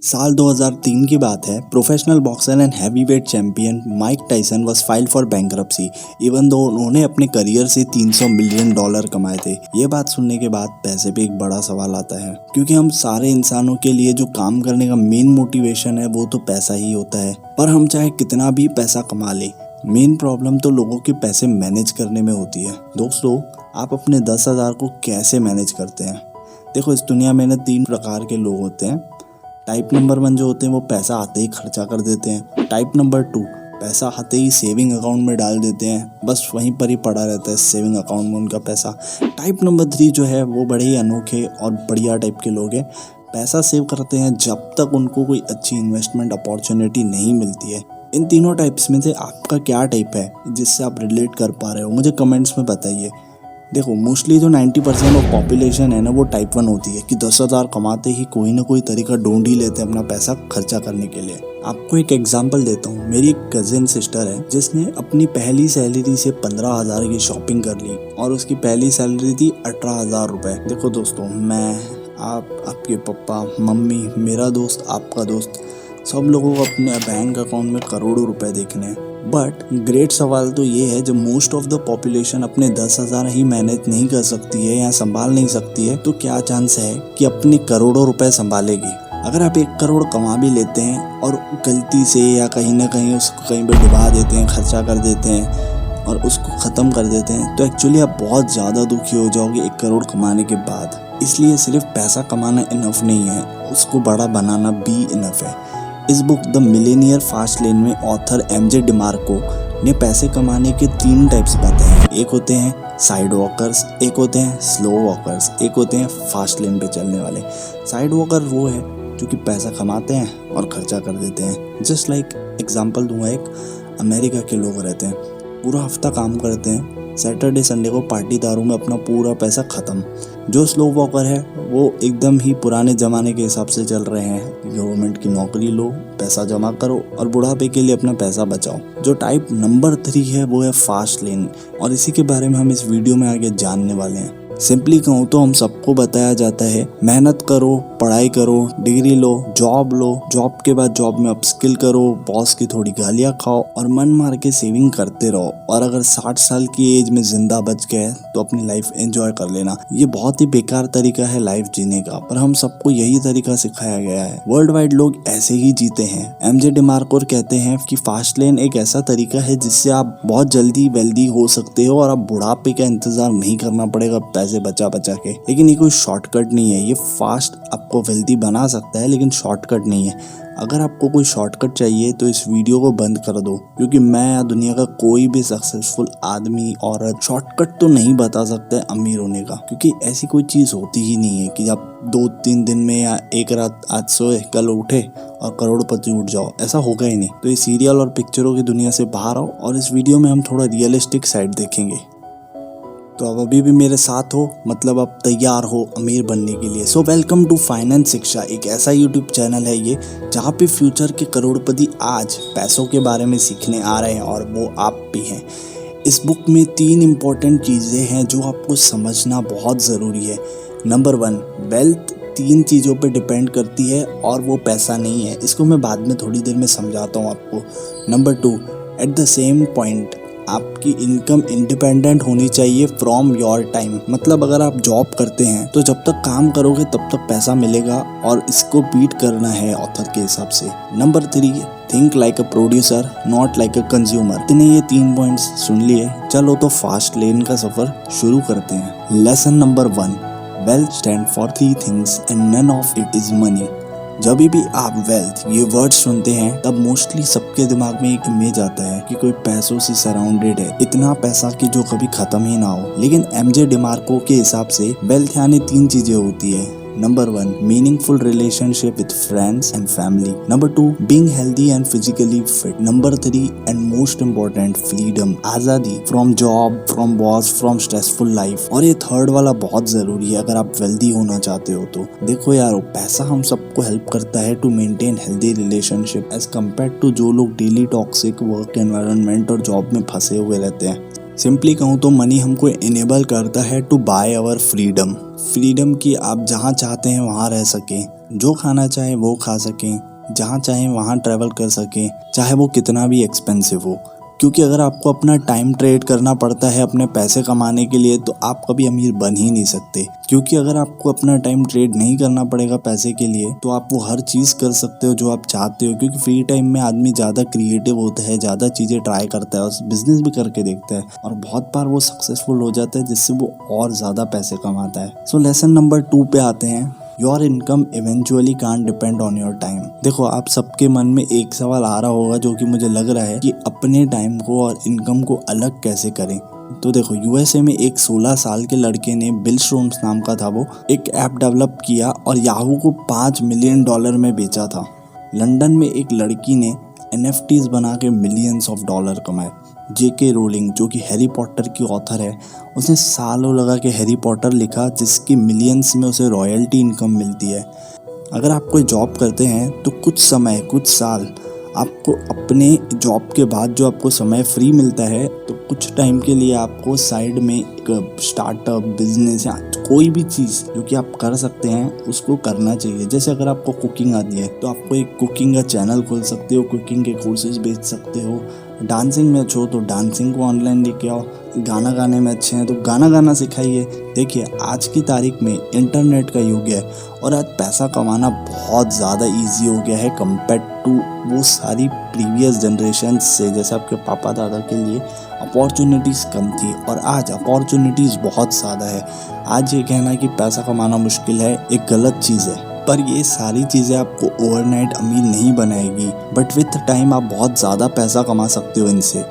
साल 2003 की बात है। Professional boxer and heavyweight champion Mike Tyson was filed for bankruptcy even though उन्होंने अपने करियर से $300 मिलियन कमाए थे। ये बात सुनने के बाद पैसे पे एक बड़ा सवाल आता है, क्योंकि हम सारे इंसानों के लिए जो काम करने का मेन मोटिवेशन है वो तो पैसा ही होता है। पर हम चाहे कितना भी पैसा कमा लें, मेन प्रॉब्लम तो लोगों के पैसे मैनेज करने में होती है। दोस्तों, आप अपने 10,000 को कैसे मैनेज करते हैं? देखो, इस दुनिया में ना 3 प्रकार के लोग होते हैं। टाइप नंबर 1 जो होते हैं वो पैसा आते ही खर्चा कर देते हैं। टाइप नंबर 2 पैसा आते ही सेविंग अकाउंट में डाल देते हैं, बस वहीं पर ही पड़ा रहता है सेविंग अकाउंट में उनका पैसा। टाइप नंबर 3 जो है वो बड़े ही अनोखे और बढ़िया टाइप के लोग हैं। पैसा सेव करते हैं जब तक उनको कोई अच्छी इन्वेस्टमेंट अपॉर्चुनिटी नहीं मिलती है। इन तीनों टाइप्स में से आपका क्या टाइप है जिससे आप रिलेट कर पा रहे हो, मुझे कमेंट्स में बताइए। देखो, मोस्टली जो 90% ऑफ पॉपुलेशन है ना वो टाइप 1 होती है कि 10,000 कमाते ही कोई ना कोई तरीका ढूंढ ही लेते हैं अपना पैसा खर्चा करने के लिए। आपको एक एग्जांपल देता हूँ। मेरी एक कजिन सिस्टर है जिसने अपनी पहली सैलरी से 15,000 की शॉपिंग कर ली और उसकी पहली सैलरी थी 18,000 रुपये। देखो दोस्तों, मैं, आपके पापा, मम्मी, मेरा दोस्त, आपका दोस्त, सब लोगों को अपने बैंक अकाउंट में करोड़ों रुपए देखने हैं। बट ग्रेट सवाल तो ये है, जब मोस्ट ऑफ द पॉपुलेशन अपने 10,000 ही मैनेज नहीं कर सकती है या संभाल नहीं सकती है, तो क्या चांस है कि अपने करोड़ों रुपए संभालेगी? अगर आप 1 करोड़ कमा भी लेते हैं और गलती से या कहीं ना कहीं उसको कहीं पर डुबा देते हैं, खर्चा कर देते हैं और उसको ख़त्म कर देते हैं, तो एक्चुअली आप बहुत ज़्यादा दुखी हो जाओगे 1 करोड़ कमाने के बाद। इसलिए सिर्फ पैसा कमाना इनफ नहीं है, उसको बड़ा बनाना भी इनफ है। इस book the Millionaire fast lane में ऑथर MJ डिमार्को ने पैसे कमाने के 3 टाइप्स बताए हैं। एक होते हैं साइड वॉकर्स, एक होते हैं स्लो वॉकर्स, एक होते हैं फास्ट लेन पे चलने वाले। साइड वॉकर वो है जो कि पैसा कमाते हैं और खर्चा कर देते हैं। जस्ट लाइक एग्जांपल दूंगा, एक अमेरिका के लोग रहते हैं, पूरा हफ्ता काम करते हैं, सैटरडे संडे को पार्टी दारू में अपना पूरा पैसा ख़त्म। जो स्लो वॉकर है वो एकदम ही पुराने ज़माने के हिसाब से चल रहे हैं, गवर्नमेंट की नौकरी लो, पैसा जमा करो और बुढ़ापे के लिए अपना पैसा बचाओ। जो टाइप नंबर 3 है वो है फास्ट लेन, और इसी के बारे में हम इस वीडियो में आगे जानने वाले हैं। सिंपली कहूँ तो हम सबको बताया जाता है मेहनत करो, पढ़ाई करो, डिग्री लो, जॉब के बाद जॉब में अपस्किल करो, बॉस की थोड़ी गालियाँ खाओ और मन मार के सेविंग करते रहो, और अगर 60 साल की एज में जिंदा बच गए तो अपनी लाइफ एंजॉय कर लेना। ये बहुत ही बेकार तरीका है लाइफ जीने का, पर हम सबको यही तरीका सिखाया गया है। वर्ल्ड वाइड लोग ऐसे ही जीते हैं। MJ डिमार्को कहते हैं कि फास्ट लेन एक ऐसा तरीका है जिससे आप बहुत जल्दी वेल्दी हो सकते हो और आप बुढ़ापे का इंतजार नहीं करना पड़ेगा पैसे बचा के। लेकिन ये कोई शॉर्टकट नहीं है। ये फास्ट आपको वेल्दी बना सकता है लेकिन शॉर्टकट नहीं है। अगर आपको कोई शॉर्टकट चाहिए तो इस वीडियो को बंद कर दो, क्योंकि मैं या दुनिया का कोई भी सक्सेसफुल आदमी औरत शॉर्टकट तो नहीं बता सकता है अमीर होने का, क्योंकि ऐसी कोई चीज़ होती ही नहीं है कि आप 2-3 दिन में या एक रात आज सोए कल उठे और करोड़पति उठ जाओ। ऐसा होगा ही नहीं। तो ये सीरियल और पिक्चरों की दुनिया से बाहर आओ और इस वीडियो में हम थोड़ा रियलिस्टिक साइड देखेंगे। तो अब अभी भी मेरे साथ हो, मतलब आप तैयार हो अमीर बनने के लिए। सो वेलकम टू फाइनेंस शिक्षा, एक ऐसा यूट्यूब चैनल है ये जहाँ पे फ्यूचर के करोड़पति आज पैसों के बारे में सीखने आ रहे हैं, और वो आप भी हैं। इस बुक में 3 इम्पोर्टेंट चीज़ें हैं जो आपको समझना बहुत ज़रूरी है। नंबर 1, वेल्थ 3 चीज़ों पे डिपेंड करती है और वो पैसा नहीं है। इसको मैं बाद में थोड़ी देर में समझाता हूँ आपको। Number 2, at the same point आपकी इनकम इंडिपेंडेंट होनी चाहिए फ्रॉम योर टाइम। मतलब अगर आप जॉब करते हैं तो जब तक काम करोगे तब तक पैसा मिलेगा, और इसको बीट करना है ऑथर के हिसाब से। Number 3, think like a producer not like a consumer. इतने ये 3 पॉइंट्स सुन लिए, चलो तो फास्ट लेन का सफर शुरू करते हैं। Lesson number 1, wealth stand for 3 things and none of it is money. जब भी आप वेल्थ ये वर्ड सुनते हैं तब मोस्टली सबके दिमाग में एक इमेज आता है कि कोई पैसों से सराउंडेड है, इतना पैसा कि जो कभी खत्म ही ना हो। लेकिन MJ डिमार्को के हिसाब से वेल्थ यानी 3 चीजें होती है। Number 1, meaningful relationship with friends and family. Number 2, being healthy and physically fit. Number 3 and most important, freedom, आज़ादी from job, from boss, from stressful life. और ये थर्ड वाला बहुत ज़रूरी है अगर आप वेल्दी होना चाहते हो तो। देखो यारो, पैसा हम सबको हेल्प करता है to maintain healthy relationship as compare to जो लोग डेली टॉक्सिक वर्क एनवायरनमेंट और जॉब में फंसे हुए रहते हैं। सिंपली कहूँ तो मनी हमको इनेबल करता है टू बाय आवर फ्रीडम की आप जहाँ चाहते हैं वहाँ रह सकें, जो खाना चाहें वो खा सकें, जहाँ चाहें वहाँ ट्रैवल कर सकें, चाहे वो कितना भी एक्सपेंसिव हो। क्योंकि अगर आपको अपना टाइम ट्रेड करना पड़ता है अपने पैसे कमाने के लिए तो आप कभी अमीर बन ही नहीं सकते। क्योंकि अगर आपको अपना टाइम ट्रेड नहीं करना पड़ेगा पैसे के लिए तो आप वो हर चीज़ कर सकते हो जो आप चाहते हो। क्योंकि फ्री टाइम में आदमी ज़्यादा क्रिएटिव होता है, ज़्यादा चीज़ें ट्राई करता है और बिजनेस भी करके देखता है और बहुत बार वो सक्सेसफुल हो जाता है जिससे वो और ज़्यादा पैसे कमाता है। सो लेसन नंबर 2 पे आते हैं। Your income eventually can't depend on your time. देखो, आप सबके मन में एक सवाल आ रहा होगा जो कि मुझे लग रहा है कि अपने टाइम को और इनकम को अलग कैसे करें। तो देखो, यूएसए में एक 16 साल के लड़के ने, बिल स्टोन्स नाम का था वो, एक ऐप डेवलप किया और याहू को $5 मिलियन में बेचा था। लंदन में एक लड़की ने NFTs बना के मिलियंस ऑफ डॉलर कमाए। JK रोलिंग, जो कि हैरी पॉटर की ऑथर है, उसने सालों लगा के हैरी पॉटर लिखा जिसकी मिलियंस में उसे रॉयल्टी इनकम मिलती है। अगर आप कोई जॉब करते हैं तो कुछ समय, कुछ साल आपको अपने जॉब के बाद जो आपको समय फ्री मिलता है तो कुछ टाइम के लिए आपको साइड में एक स्टार्टअप, बिजनेस या कोई भी चीज़ जो कि आप कर सकते हैं उसको करना चाहिए। जैसे अगर आपको कुकिंग आती है तो आपको एक कुकिंग का चैनल खोल सकते हो, कुकिंग के कोर्सेज बेच सकते हो। डांसिंग में अच्छे हो तो डांसिंग को ऑनलाइन लेके आओ। गाना गाने में अच्छे हैं तो गाना गाना सिखाइए। देखिए, आज की तारीख में इंटरनेट का युग है और आज पैसा कमाना बहुत ज़्यादा इजी हो गया है कंपेयर टू वो सारी प्रीवियस जनरेशन से। जैसे आपके पापा दादा के लिए अपॉर्चुनिटीज़ कम थी और आज अपॉर्चुनिटीज़ बहुत ज़्यादा है। आज ये कहना कि पैसा कमाना मुश्किल है एक गलत चीज़ है, पर ये सारी चीज़ें आपको ओवरनाइट अमीर नहीं बनाएगी, बट विथ टाइम आप बहुत ज़्यादा पैसा कमा सकते हो इनसे।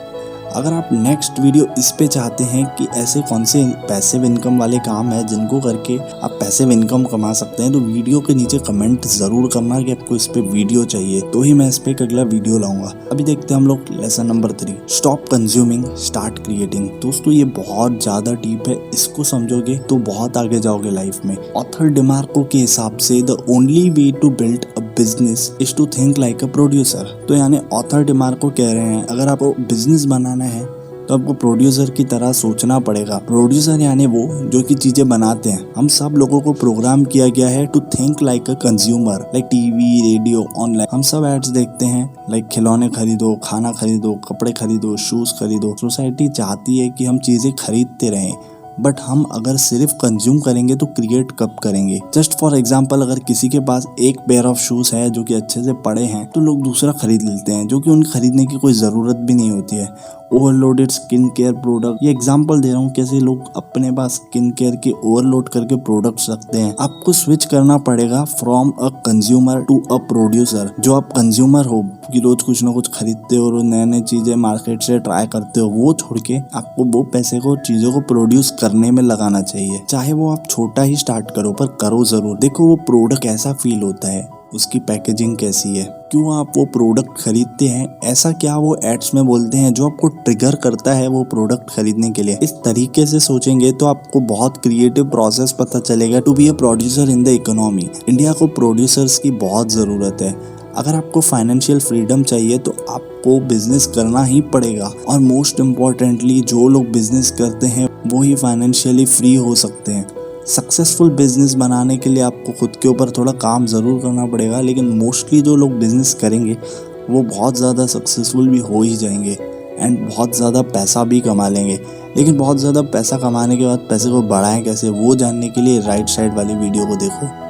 अगर आप नेक्स्ट वीडियो इस पे चाहते हैं कि ऐसे कौन से पैसिव इनकम वाले काम है जिनको करके आप पैसिव इनकम कमा सकते हैं, तो वीडियो के नीचे कमेंट ज़रूर करना कि आपको इस पे वीडियो चाहिए, तो ही मैं इस पे एक अगला वीडियो लाऊंगा। अभी देखते हैं हम लोग lesson number 3, stop consuming, start creating. दोस्तों, ये बहुत ज़्यादा डीप है, इसको समझोगे तो बहुत आगे जाओगे लाइफ में। ऑथर डिमार्को के हिसाब से the only way to build a business is to think like a producer. तो यानी ऑथर डिमार्को कह रहे हैं अगर आपको बिजनेस बनाना है तो आपको प्रोड्यूसर की तरह सोचना पड़ेगा। प्रोड्यूसर यानी वो जो कि चीजें बनाते हैं। हम सब लोगों को प्रोग्राम किया गया है to think like a consumer, like TV, radio, online. हम सब एड्स देखते हैं, लाइक खिलौने खरीदो, खाना खरीदो, कपड़े खरीदो, शूज खरीदो। सोसाइटी चाहती है कि हम चीजें खरीदते रहें, बट हम अगर सिर्फ कंज्यूम करेंगे तो क्रिएट कब करेंगे। जस्ट फॉर एग्जाम्पल, अगर किसी के पास एक पेयर ऑफ शूज है जो कि अच्छे से पड़े हैं तो लोग दूसरा खरीद लेते हैं जो कि उन्हें खरीदने की कोई ज़रूरत भी नहीं होती है। ओवरलोडेड स्किन केयर प्रोडक्ट, ये एग्जांपल दे रहा हूँ कैसे लोग अपने पास स्किन केयर के ओवरलोड करके प्रोडक्ट्स रखते हैं। आपको स्विच करना पड़ेगा from a consumer to a producer. जो आप कंज्यूमर हो कि रोज कुछ ना कुछ खरीदते हो, रोज नए नए चीजें मार्केट से ट्राई करते हो, वो छोड़ के आपको वो पैसे को चीजों को प्रोड्यूस करने में लगाना चाहिए। चाहे वो आप छोटा ही स्टार्ट करो पर करो जरूर। देखो वो प्रोडक्ट कैसा फील होता है, उसकी पैकेजिंग कैसी है, क्यों आप वो प्रोडक्ट खरीदते हैं, ऐसा क्या वो एड्स में बोलते हैं जो आपको ट्रिगर करता है वो प्रोडक्ट खरीदने के लिए। इस तरीके से सोचेंगे तो आपको बहुत क्रिएटिव प्रोसेस पता चलेगा to be a producer in the economy. India को प्रोड्यूसर्स की बहुत ज़रूरत है। अगर आपको फाइनेंशियल फ्रीडम चाहिए तो आपको बिजनेस करना ही पड़ेगा और मोस्ट इम्पॉर्टेंटली जो लोग बिजनेस करते हैं वो ही फाइनेंशियली फ्री हो सकते हैं। सक्सेसफुल बिजनेस बनाने के लिए आपको खुद के ऊपर थोड़ा काम ज़रूर करना पड़ेगा, लेकिन मोस्टली जो लोग बिजनेस करेंगे वो बहुत ज़्यादा सक्सेसफुल भी हो ही जाएंगे एंड बहुत ज़्यादा पैसा भी कमा लेंगे। लेकिन बहुत ज़्यादा पैसा कमाने के बाद पैसे को बढ़ाएं कैसे, वो जानने के लिए राइट साइड वाली वीडियो को देखो।